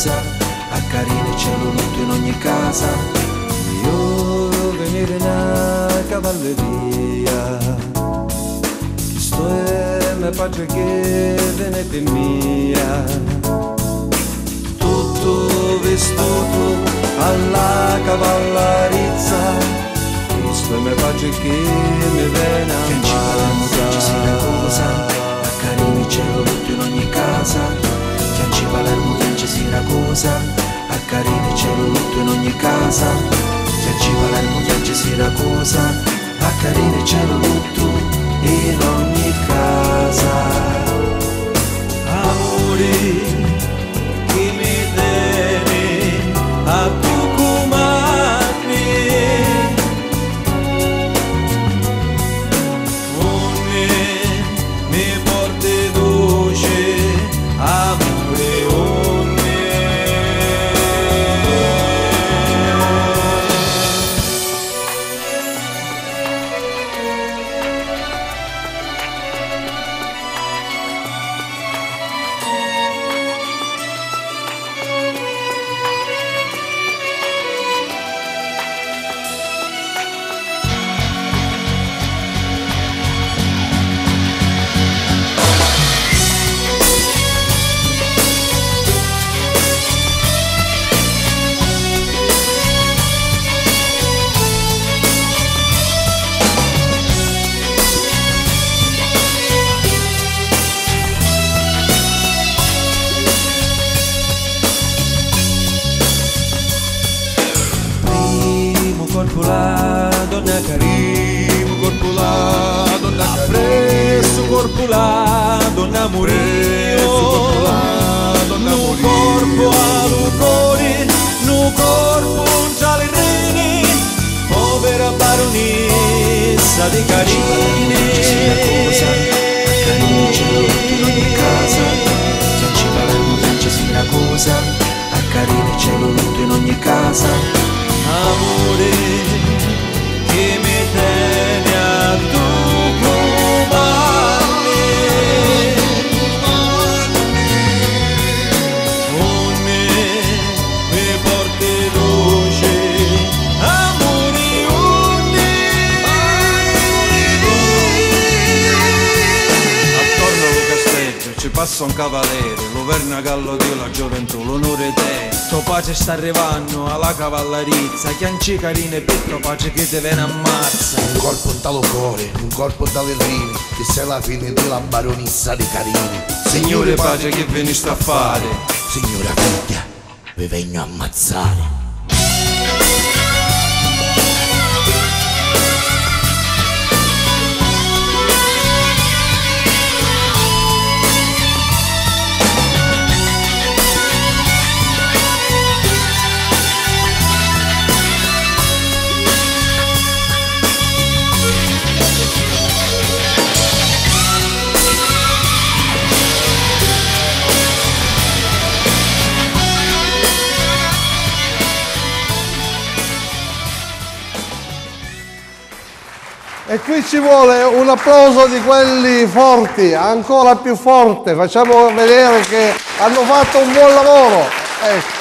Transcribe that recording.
cosa, a Carini c'è lo lutto in ogni casa. Io venire in cavalleria, sto è me pace che viene per mia, tutto vestuto alla cavallerizza, questo è me pace che mi viene a cosa, a Carini c'è lo lutto in ogni casa. Chianci Palermo, Chianci Siracusa, a Carini c'è lo lutto in ogni casa. Chianci Palermo, Chianci Siracusa, a Carini c'è lo lutto in ogni casa. Amore che mi tieni a Tucumani, onne mi porti dolce, amore onne. Corpo la donna carimo, corpo la donna presso, corpo la donna murio, no corpo all'ugori, no corpo un giallerini, povera baronessa di Carini. Carini c'è lo lutto in ogni casa. Chianci Palermo, Chianci Siracusa, a Carini c'è lo lutto in ogni casa. Amore che mi tiene a Tucumani, onne mi porti luce, amore onne. Attorno al castello ci passa un cavaliere, lo vernagallo di la gioventù, l'onore te. Sto pace sta arrivando alla cavallerizza, Chianci Carini e petto pace che te viene ammazza. Un colpo dallo cuore, un colpo dalle rime, che sei la fine della baronessa di Carini. Signore pace che veniste a fare? Signora figlia, vi vengo a ammazzare. E qui ci vuole un applauso di quelli forti, ancora più forte, facciamo vedere che hanno fatto un buon lavoro. Ecco.